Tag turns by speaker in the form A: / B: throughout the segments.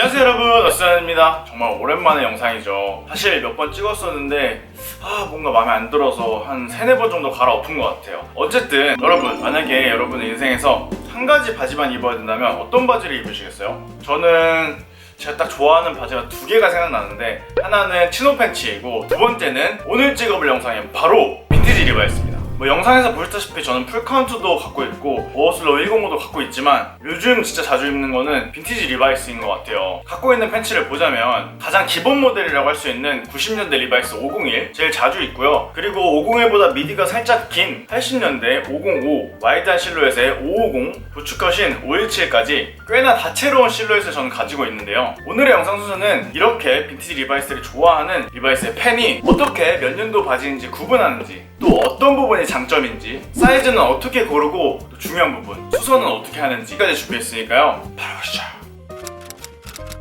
A: 안녕하세요 여러분, 어스란입니다. 정말 오랜만의 영상이죠. 사실 몇 번 찍었었는데 뭔가 마음에 안 들어서 한 3-4번 정도 갈아엎은 것 같아요. 어쨌든 여러분, 만약에 여러분의 인생에서 한 가지 바지만 입어야 된다면 어떤 바지를 입으시겠어요? 저는 제가 딱 좋아하는 바지가 2개가 생각나는데, 하나는 치노 팬츠이고 두 번째는 오늘 찍어볼 영상에 바로 빈티지 리바이스입니다. 영상에서 보셨다시피 저는 풀카운트도 갖고 있고 오어슬러 105도 갖고 있지만 요즘 진짜 자주 입는 거는 빈티지 리바이스인 것 같아요. 갖고 있는 팬츠를 보자면 가장 기본 모델이라고 할 수 있는 90년대 리바이스 501 제일 자주 입고요. 그리고 501보다 미디가 살짝 긴 80년대 505 와이드한 실루엣의 550 보축컷인 517까지 꽤나 다채로운 실루엣을 저는 가지고 있는데요. 오늘의 영상 순서는 이렇게 빈티지 리바이스를 좋아하는 리바이스의 팬이 어떻게 몇 년도 바지인지 구분하는지, 또 어떤 부분이 장점인지, 사이즈는 어떻게 고르고, 또 중요한 부분 수선은 어떻게 하는지까지 준비했으니까요. 바로 보시죠.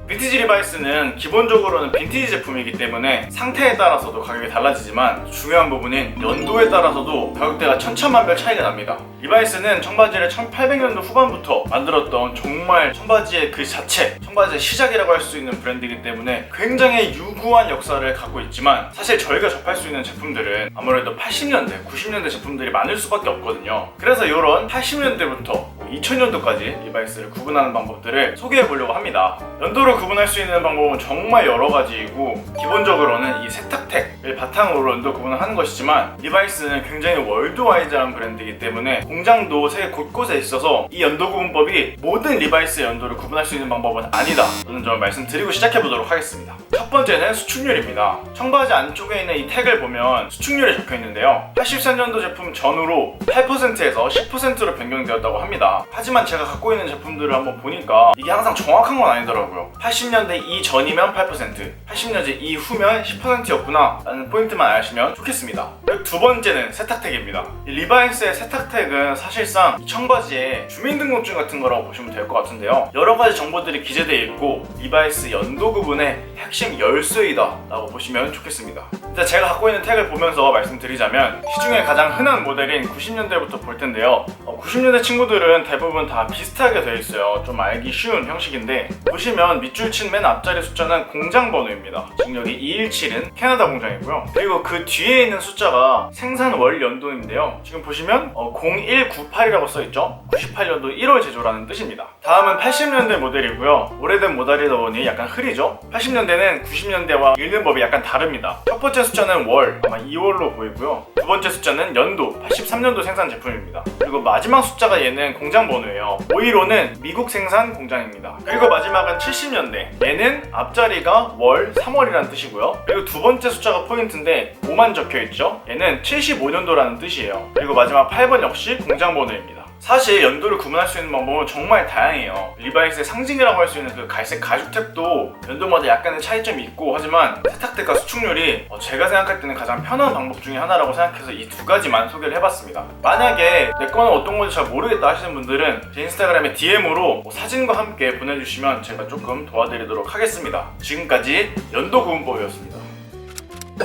A: 빈티지 리바이스는 기본적으로는 빈티지 제품이기 때문에 상태에 따라서도 가격이 달라지지만 중요한 부분인 연도에 따라서도 가격대가 천차만별 차이가 납니다. 리바이스는 청바지를 1800년도 후반부터 만들었던 정말 청바지의 그 자체, 청바지의 시작이라고 할 수 있는 브랜드이기 때문에 굉장히 유구한 역사를 갖고 있지만, 사실 저희가 접할 수 있는 제품들은 아무래도 80년대, 90년대 제품들이 많을 수밖에 없거든요. 그래서 이런 80년대부터 2000년도까지 리바이스를 구분하는 방법들을 소개해 보려고 합니다. 연도를 구분할 수 있는 방법은 정말 여러 가지이고, 기본적으로는 이 세탁텍을 바탕으로 연도 구분을 하는 것이지만, 리바이스는 굉장히 월드와이드한 브랜드이기 때문에 공장도 세계 곳곳에 있어서 이 연도 구분법이 모든 리바이스의 연도를 구분할 수 있는 방법은 아니다 라는 점을 말씀드리고 시작해 보도록 하겠습니다. 첫 번째는 수축률입니다. 청바지 안쪽에 있는 이 택을 보면 수축률이 적혀 있는데요, 83년도 제품 전후로 8%에서 10%로 변경되었다고 합니다. 하지만 제가 갖고 있는 제품들을 한번 보니까 이게 항상 정확한 건 아니더라고요. 80년대 이전이면 8%, 80년대 이후면 10%였구나 라는 포인트만 아시면 좋겠습니다. 그리고 두 번째는 세탁택입니다. 이 리바이스의 세탁택은 사실상 청바지의 주민등록증 같은 거라고 보시면 될 것 같은데요, 여러 가지 정보들이 기재되어 있고 리바이스 연도 구분의 핵심 열쇠이다 라고 보시면 좋겠습니다. 일단 제가 갖고 있는 택을 보면서 말씀드리자면, 시중에 가장 흔한 모델인 90년대부터 볼 텐데요, 90년대 친구들은 대부분 다 비슷하게 되어 있어요. 좀 알기 쉬운 형식인데, 보시면 밑줄 친 맨 앞자리 숫자는 공장 번호입니다. 지금 여기 217은 캐나다 공장이고요. 그리고 그 뒤에 있는 숫자가 생산 월 연도인데요, 지금 보시면 0198이라고 써있죠. 98년도 1월 제조라는 뜻입니다. 다음은 80년대 모델이고요. 오래된 모델이다 보니 약간 흐리죠. 80년대는 90년대와 읽는 법이 약간 다릅니다. 첫 번째 숫자는 월, 아마 2월로 보이고요. 두 번째 숫자는 연도, 83년도 생산 제품입니다. 그리고 마지막 숫자가 얘는 공장 번호예요. 515는 미국 생산 공장입니다. 그리고 마지막은 70년대, 얘는 앞자리가 월, 3월이라는 뜻이고요. 그리고 두 번째 숫자가 포인트인데 5만 적혀있죠. 얘는 75년도라는 뜻이에요. 그리고 마지막 8번 역시 공장 번호입니다. 사실 연도를 구분할 수 있는 방법은 정말 다양해요. 리바이스의 상징이라고 할 수 있는 그 갈색 가죽 탭도 연도마다 약간의 차이점이 있고, 하지만 세탁tek과 수축률이 제가 생각할 때는 가장 편한 방법 중에 하나라고 생각해서 이 두 가지만 소개를 해봤습니다. 만약에 내 거는 어떤 건지 잘 모르겠다 하시는 분들은 제 인스타그램에 DM으로 사진과 함께 보내주시면 제가 조금 도와드리도록 하겠습니다. 지금까지 연도 구분법이었습니다.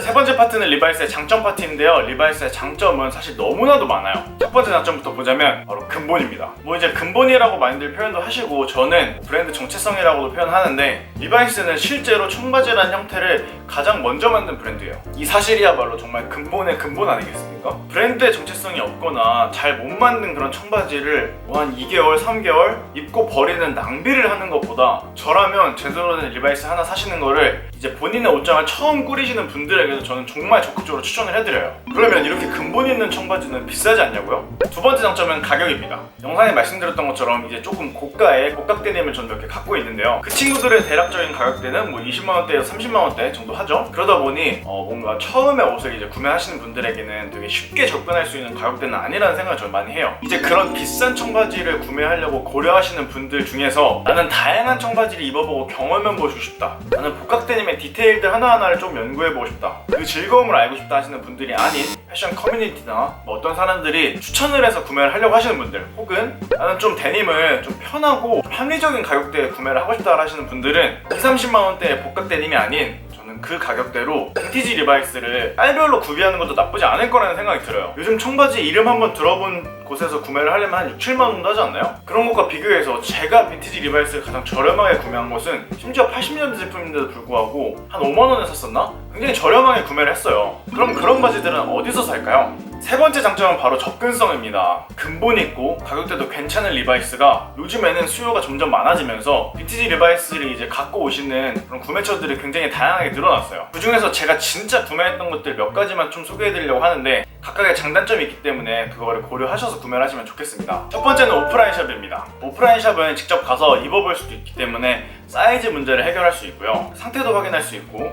A: 세 번째 파트는 리바이스의 장점 파트인데요, 리바이스의 장점은 사실 너무나도 많아요. 첫 번째 장점부터 보자면 바로 근본입니다. 이제 근본이라고 많이들 표현도 하시고, 저는 브랜드 정체성이라고도 표현하는데, 리바이스는 실제로 청바지라는 형태를 가장 먼저 만든 브랜드예요. 이 사실이야말로 정말 근본의 근본 아니겠습니까? 브랜드의 정체성이 없거나 잘 못 만든 그런 청바지를 한 2개월, 3개월 입고 버리는 낭비를 하는 것보다, 저라면 제대로 된 리바이스 하나 사시는 거를 이제 본인의 옷장을 처음 꾸리시는 분들에게도 저는 정말 적극적으로 추천을 해드려요. 그러면 이렇게 근본 있는 청바지는 비싸지 않냐고요? 두 번째 장점은 가격입니다. 영상에 말씀드렸던 것처럼 이제 조금 고가의 복각 데님을 저는 몇 개 갖고 있는데요, 그 친구들의 대략적인 가격대는 20만원대에서 30만원대 정도 하죠. 그러다 보니 뭔가 처음에 옷을 이제 구매하시는 분들에게는 되게 쉽게 접근할 수 있는 가격대는 아니라는 생각을 저는 많이 해요. 이제 그런 비싼 청바지를 구매하려고 고려하시는 분들 중에서 나는 다양한 청바지를 입어보고 경험해보고 싶다, 나는 복각 데님의 디테일들 하나하나를 좀 연구해보고 싶다, 그 즐거움을 알고 싶다 하시는 분들이 아닌 패션 커뮤니티나 어떤 사람들이 추천을 해서 구매를 하려고 하시는 분들, 혹은 나는 좀 데님을 좀 편하고 좀 합리적인 가격대에 구매를 하고 싶다 하시는 분들은 20-30만원대의 복각 데님이 아닌, 저는 저는 그 가격대로 빈티지 리바이스를 깔별로 구비하는 것도 나쁘지 않을 거라는 생각이 들어요. 요즘 청바지 이름 한번 들어본 곳에서 구매를 하려면 한 6, 7만 원 정도 하지 않나요? 그런 것과 비교해서 제가 빈티지 리바이스를 가장 저렴하게 구매한 것은 심지어 80년대 제품인데도 불구하고 한 5만 원에 샀었나? 굉장히 저렴하게 구매를 했어요. 그럼 그런 바지들은 어디서 살까요? 세 번째 장점은 바로 접근성입니다. 근본 있고 가격대도 괜찮은 리바이스가 요즘에는 수요가 점점 많아지면서 빈티지 리바이스를 이제 갖고 오시는 그런 구매처들이 굉장히 다양하게 늘어났어요. 그 중에서 제가 진짜 구매했던 것들 몇 가지만 좀 소개해드리려고 하는데 각각의 장단점이 있기 때문에 그거를 고려하셔서 구매를 하시면 좋겠습니다. 첫 번째는 오프라인 샵입니다. 오프라인 샵은 직접 가서 입어볼 수도 있기 때문에 사이즈 문제를 해결할 수 있고요. 상태도 확인할 수 있고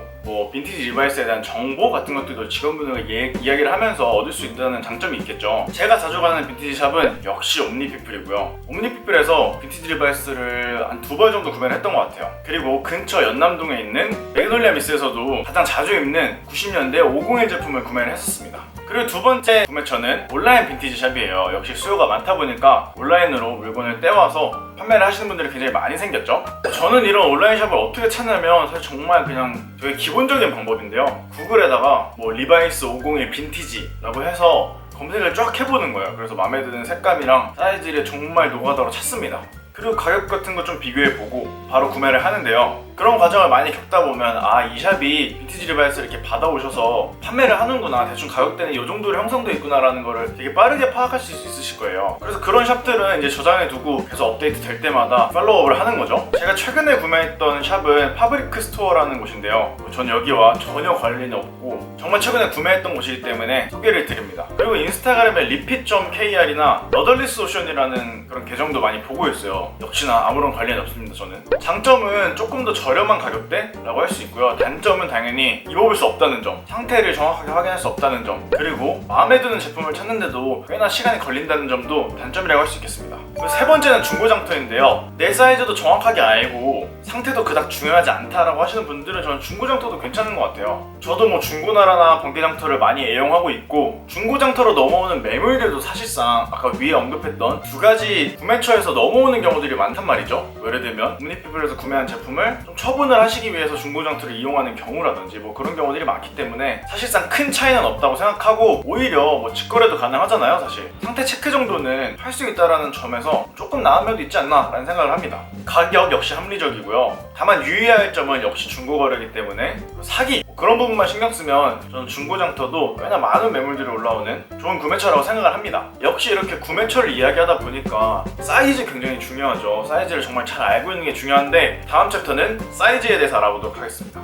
A: 빈티지 리바이스에 대한 정보 같은 것들도 직원분들과 이야기를 하면서 얻을 수 있다는 장점이 있겠죠. 제가 자주 가는 빈티지 샵은 역시 옴니피플이고요. 옴니피플에서 빈티지 리바이스를 한 2벌 정도 구매를 했던 것 같아요. 그리고 근처 연남동에 있는 매그놀리아 미스에서도 가장 자주 입는 90년대 501 제품을 구매를 했었습니다. 그리고 두 번째 구매처는 온라인 빈티지 샵이에요. 역시 수요가 많다 보니까 온라인으로 물건을 떼와서 판매를 하시는 분들이 굉장히 많이 생겼죠. 저는 이런 온라인 샵을 어떻게 찾냐면 사실 정말 그냥 되게 기본적인 방법인데요. 구글에다가 리바이스 501 빈티지라고 해서 검색을 쫙 해보는 거예요. 그래서 마음에 드는 색감이랑 사이즈를 정말 노가다로 찾습니다. 그리고 가격 같은 거 좀 비교해보고 바로 구매를 하는데요. 그런 과정을 많이 겪다 보면 이 샵이 빈티지 리바이스를 이렇게 받아오셔서 판매를 하는구나, 대충 가격대는 이 정도로 형성돼 있구나 라는 거를 되게 빠르게 파악하실 수 있으실 거예요. 그래서 그런 샵들은 이제 저장해두고 계속 업데이트 될 때마다 팔로우업을 하는 거죠. 제가 최근에 구매했던 샵은 파브리크 스토어라는 곳인데요. 전 여기와 전혀 관련이 없고 정말 최근에 구매했던 곳이기 때문에 소개를 드립니다. 그리고 인스타그램에 리핏.kr이나 러덜리스 오션이라는 그런 계정도 많이 보고 있어요. 역시나 아무런 관련이 없습니다. 저는 장점은 조금 더 저렴한 가격대라고 할 수 있고요. 단점은 당연히 입어볼 수 없다는 점, 상태를 정확하게 확인할 수 없다는 점, 그리고 마음에 드는 제품을 찾는데도 꽤나 시간이 걸린다는 점도 단점이라고 할 수 있겠습니다. 그리고 세 번째는 중고장터인데요. 내 사이즈도 정확하게 알고 상태도 그닥 중요하지 않다라고 하시는 분들은 저는 중고장터도 괜찮은 것 같아요. 저도 중고나라나 번개장터를 많이 애용하고 있고 중고장터로 넘어오는 매물들도 사실상 아까 위에 언급했던 두 가지 구매처에서 넘어오는 경우들이 많단 말이죠. 예를 들면 옴니피플에서 구매한 제품을 좀 처분을 하시기 위해서 중고장터를 이용하는 경우라든지 그런 경우들이 많기 때문에 사실상 큰 차이는 없다고 생각하고 오히려 직거래도 가능하잖아요. 사실 상태 체크 정도는 할 수 있다는 점에서 조금 나은 면도 있지 않나 라는 생각을 합니다. 가격 역시 합리적이고요. 다만 유의해야 할 점은 역시 중고거래이기 때문에 사기 그런 부분만 신경 쓰면 저는 중고장터도 꽤나 많은 매물들이 올라오는 좋은 구매처라고 생각을 합니다. 역시 이렇게 구매처를 이야기하다 보니까 사이즈 굉장히 중요하죠. 사이즈를 정말 잘 알고 있는 게 중요한데 다음 챕터는 사이즈에 대해서 알아보도록 하겠습니다.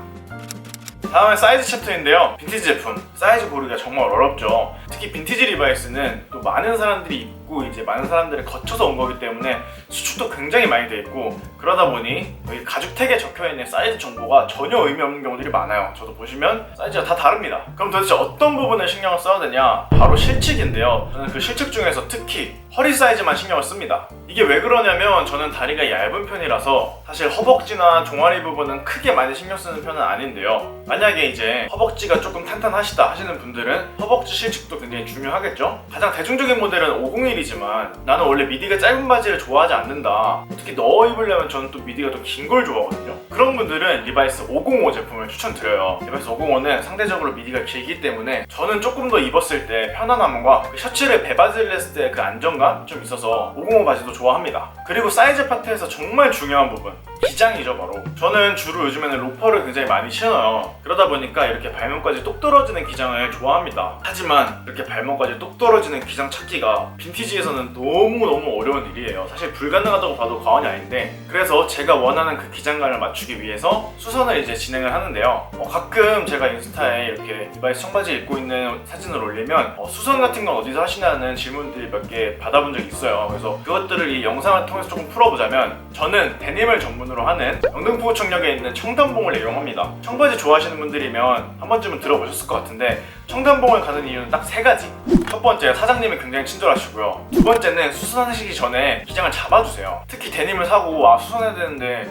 A: 다음은 사이즈 챕터인데요. 빈티지 제품 사이즈 고르기가 정말 어렵죠. 특히 빈티지 리바이스는 또 많은 사람들이 입고 이제 많은 사람들을 거쳐서 온 거기 때문에 수축도 굉장히 많이 돼 있고 그러다 보니 여기 가죽 택에 적혀있는 사이즈 정보가 전혀 의미 없는 경우들이 많아요. 저도 보시면 사이즈가 다 다릅니다. 그럼 도대체 어떤 부분에 신경을 써야 되냐? 바로 실측인데요. 저는 그 실측 중에서 특히 허리 사이즈만 신경을 씁니다. 이게 왜 그러냐면 저는 다리가 얇은 편이라서 사실 허벅지나 종아리 부분은 크게 많이 신경 쓰는 편은 아닌데요. 만약에 이제 허벅지가 조금 탄탄하시다 하시는 분들은 허벅지 실측도 굉장히 중요하겠죠. 가장 대중적인 모델은 501이지만 나는 원래 미디가 짧은 바지를 좋아하지 않는다, 특히 넣어 입으려면 저는 또 미디가 더 긴 걸 좋아하거든요. 그런 분들은 리바이스 505 제품을 추천드려요. 리바이스 505는 상대적으로 미디가 길기 때문에 저는 조금 더 입었을 때 편안함과 그 셔츠를 배바지를 했을 때 그 안정감 좀 있어서 505 바지도 좋아합니다. 그리고 사이즈 파트에서 정말 중요한 부분, 기장이죠. 바로 저는 주로 요즘에는 로퍼를 굉장히 많이 신어요. 그러다 보니까 이렇게 발목까지 똑 떨어지는 기장을 좋아합니다. 하지만 이렇게 발목까지 똑 떨어지는 기장 찾기가 빈티지에서는 너무너무 어려운 일이에요. 사실 불가능하다고 봐도 과언이 아닌데, 그래서 제가 원하는 그 기장감을 맞추기 위해서 수선을 이제 진행을 하는데요. 가끔 제가 인스타에 이렇게 리바이스 청바지 입고 있는 사진을 올리면 수선 같은 건 어디서 하시냐는 질문들이 몇 개 받아본 적이 있어요. 그래서 그것들을 이 영상을 통해서 조금 풀어보자면, 저는 데님을 전문으로 하는 영등포구청역에 있는 청담봉을 이용합니다. 청바지 좋아하시는 분들이면 한 번쯤은 들어보셨을 것 같은데 청담봉을 가는 이유는 딱 세 가지. 첫 번째, 사장님이 굉장히 친절하시고요. 두 번째는 수선하시기 전에 기장을 잡아주세요. 특히 데님을 사고 수선해야 되는데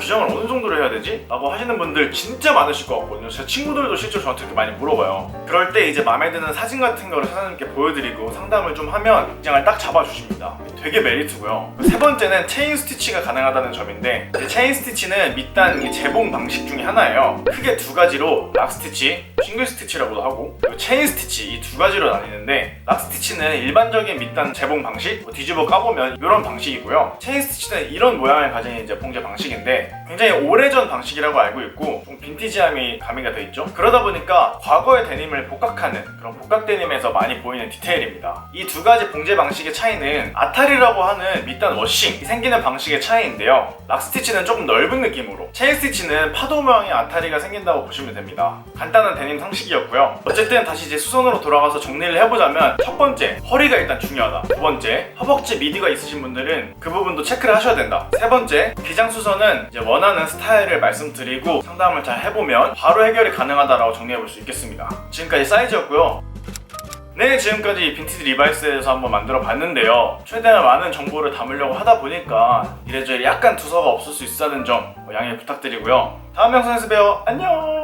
A: 기장을 어느 정도로 해야 되지? 라고 하시는 분들 진짜 많으실 것 같거든요. 제 친구들도 실제로 저한테 그렇게 많이 물어봐요. 그럴 때 이제 마음에 드는 사진 같은 거를 사장님께 보여드리고 상담을 좀 하면 기장을 딱 잡아주십니다. 되게 메리트고요. 세 번째는 체인 스티치가 가능하다는 점인데, 이제 체인 스티치는 밑단 재봉 방식 중에 하나예요. 크게 두 가지로 락 스티치, 싱글 스티치라고도 하고, 그리고 체인 스티치, 이 두 가지로 나뉘는데, 락 스티치는 일반적인 밑단 재봉 방식, 뒤집어 까보면 이런 방식이고요. 체인 스티치는 이런 모양을 가진 이제 봉제 방식인데 굉장히 오래전 방식이라고 알고 있고 좀 빈티지함이 가미가 돼 있죠. 그러다 보니까 과거의 데님을 복각하는 그런 복각 데님에서 많이 보이는 디테일입니다. 이 두 가지 봉제 방식의 차이는 아타리라고 하는 밑단 워싱이 생기는 방식의 차이인데요. 락 스티치는 조금 넓은 느낌으로, 체인 스티치는 파도 모양의 아타리가 생긴다고 보시면 됩니다. 간단한 데님 상식이었고요. 어쨌든 다시 이제 수선으로 돌아가서 정리를 해보자면, 첫 번째, 허리가 일단 중요하다. 두 번째, 허벅지 미디가 있으신 분들은 그 부분도 체크를 하셔야 된다. 세 번째, 기장 수선은 이제 원하는 스타일을 말씀드리고 상담을 잘 해보면 바로 해결이 가능하다라고 정리해볼 수 있겠습니다. 지금까지 사이즈였고요. 네, 지금까지 빈티지 리바이스에서 한번 만들어 봤는데요. 최대한 많은 정보를 담으려고 하다 보니까 이래저래 약간 두서가 없을 수 있다는 점 양해 부탁드리고요. 다음 영상에서 봬요. 안녕!